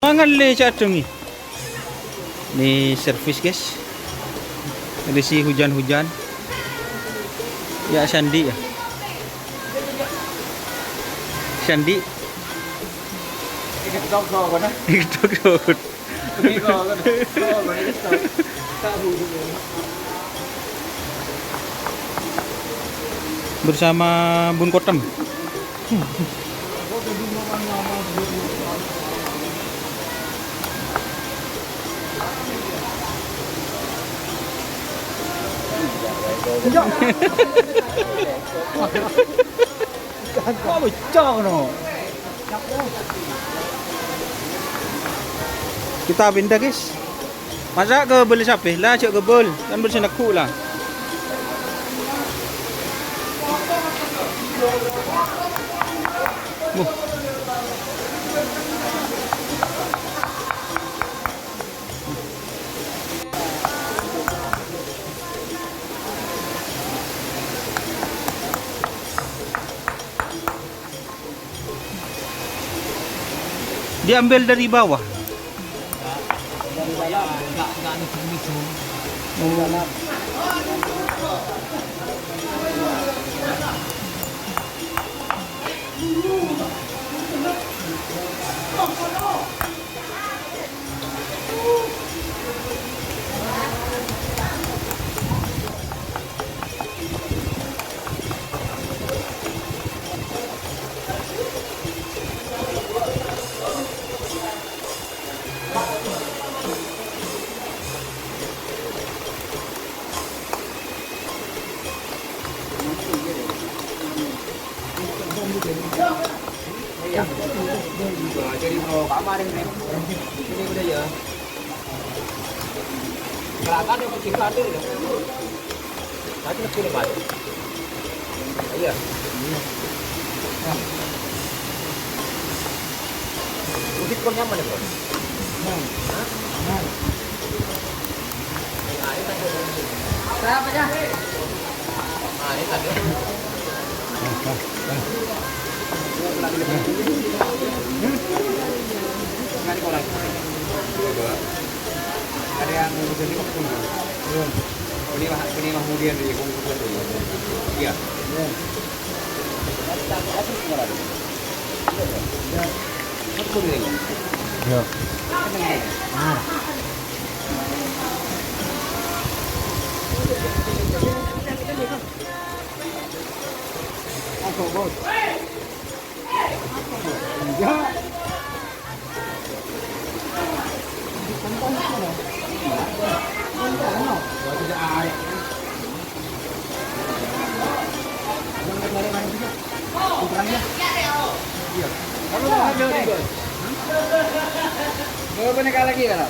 Mangan le cadeng nih. Nih servis guys. Edisi hujan-hujan. Ya Sandi ya. Sandi. Ikut dog kan? Itu good. Bersama Bun Kotem. Kok becok no? Kita pindah guys. Masa ke beli sapi lah, cek ke bel kan bersih aku lah. Diambil dari bawah. Jadi bro, kamar ini udah ya. Berangkat yang kecil ada ya. Tadi kecil banget. Iya. Musik kok nyaman ya bro? Berapa ya? Nah ini tadi. Ada yang jadi kok ini kemudian di kumpul iya Ya. Mau boneka lagi kan?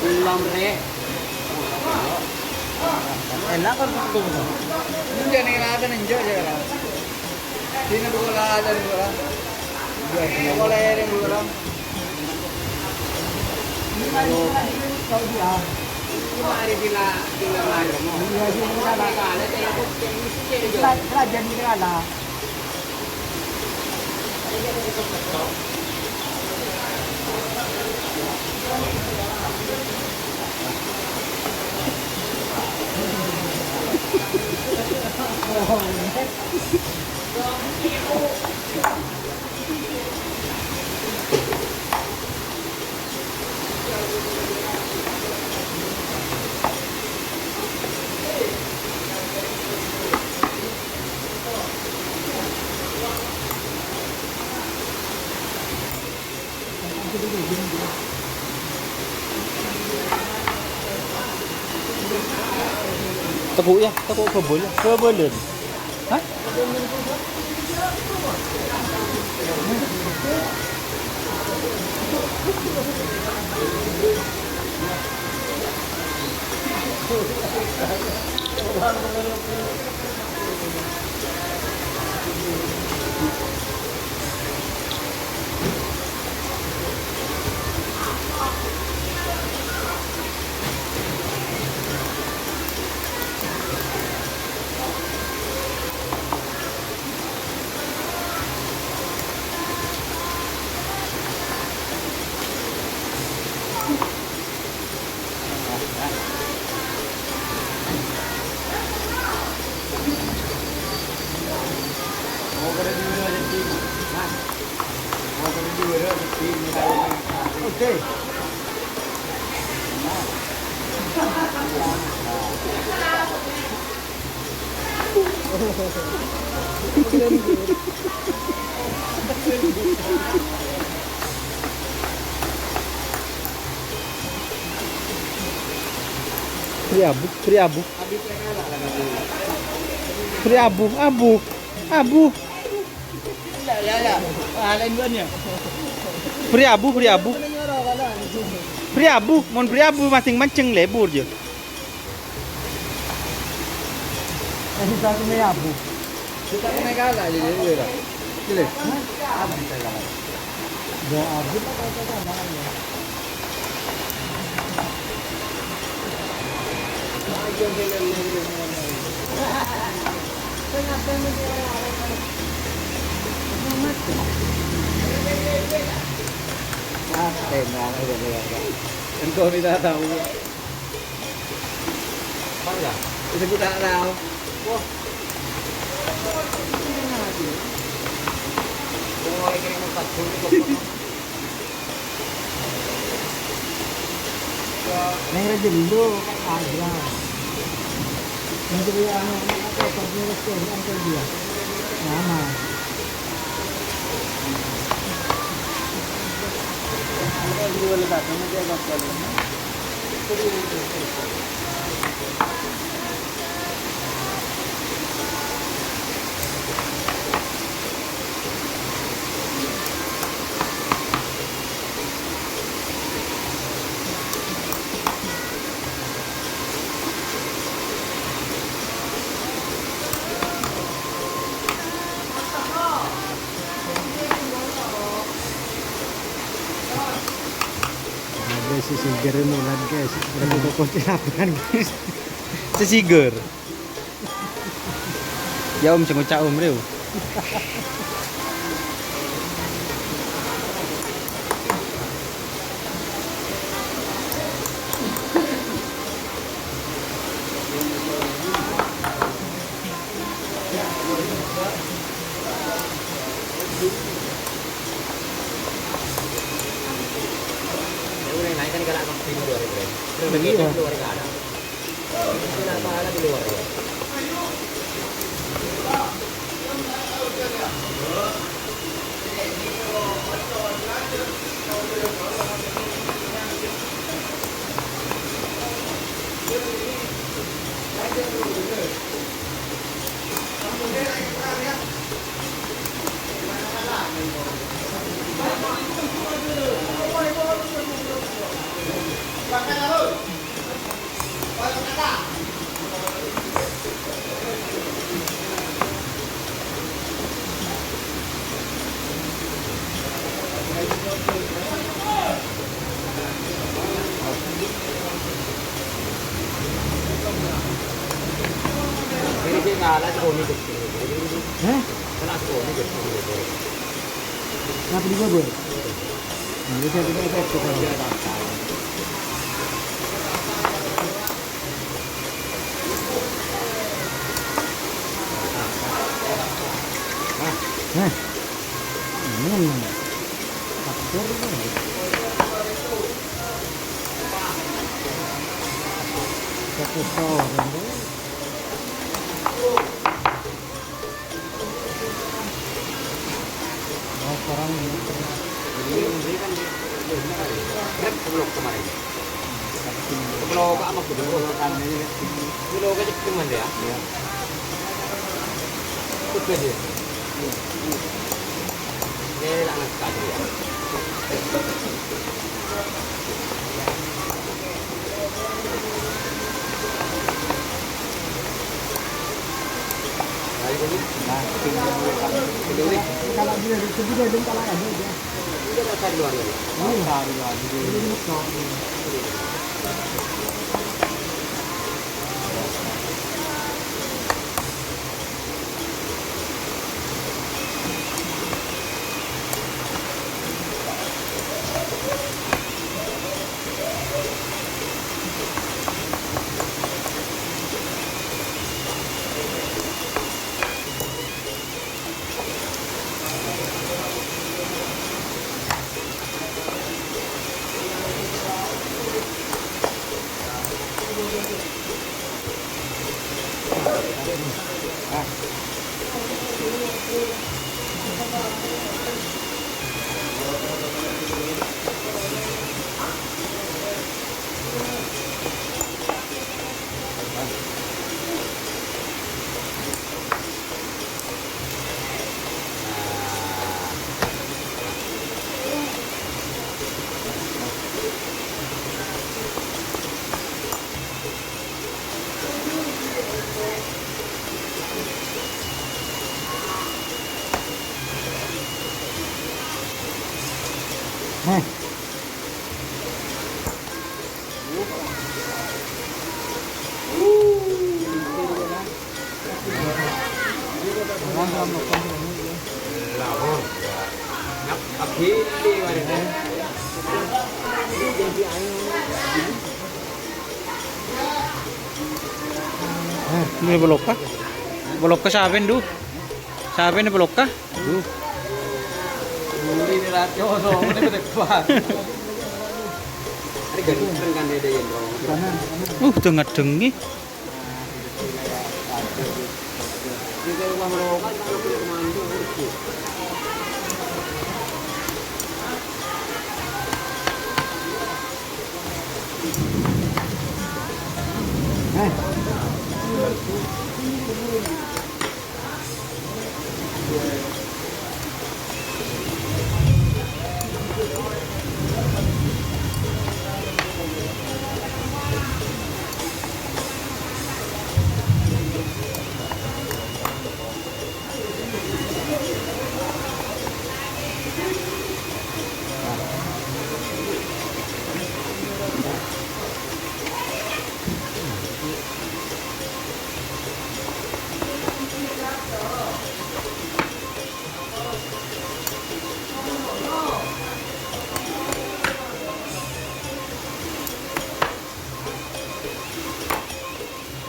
Belum re. Enak kan itu. Ninja nih ada ninja aja kan. Sini dulu lah ada dulu lah. Boleh yang dulu lah. Mari bila lagi mau. Iya sih ada kan ada kerajaan ini ada. Tepuk ya, tepuk kebul ya, kebulun. Hah? putih. Priabu, priabu, Habis mereka lah lagi. priabu, abu, abu, Ya. Lain duanya. priabu, priabu, priabu, mon priabu mancing-mancing lebur je. Kita kena abu. Kita kena kalah je dia lah. Gila. Abu kita kalah. Dia abu tak kata mana. Tenang aja. Engkau ni dah tahu. Mana? Itu kita tak tahu. Wah. Oh, ini kena empat puluh. Neng dulu harga. Menteri anak apa restoran angkat dia. Nama. Dua letak nama dia apa kali? Sisiger mulan guys, berapa toko tilapan guys. Sesiger. Ya om cengocak om reu. Naikkan kalau akan di luar itu. Di luar enggak ada. Kenapa ada di luar ya? Ini ngalah sekolah ni. Hah? Kena sekolah ni. Kenapa dia buat? Nah, dia tidak efektif kan. Nah. Ini faktor ini. Satu orang. Orang ini memberikan sebelum kemarin. Sebelum ke apa dulu kan ini. Dulu ke cuman dia. Ya. Ikut dia. Dia nak nak dia. Kalau dia sudah dong kalau ada dia. Dia ada luar ya. Cari lagi. Lahon. Abdi di mana? Jadi Ini belok kah? Belok ke siapa du? Siapa ini belok kah? Du. Muri ni ratio so, ni berdebat. Ada ganteng kan dia yang dong. Tengah dengi. Kita uang rokan kalau kita kemana tu urus.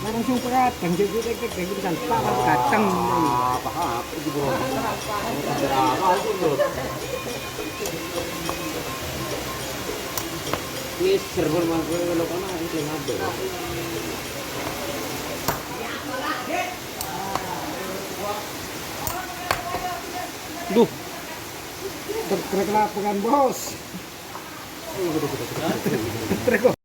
Langsung kadang jadi kita kan kadang Apa itu bro? Berapa itu bro? Ini server mangkuk lo kan ini ada. Duh, terkena pengen bos. Terkena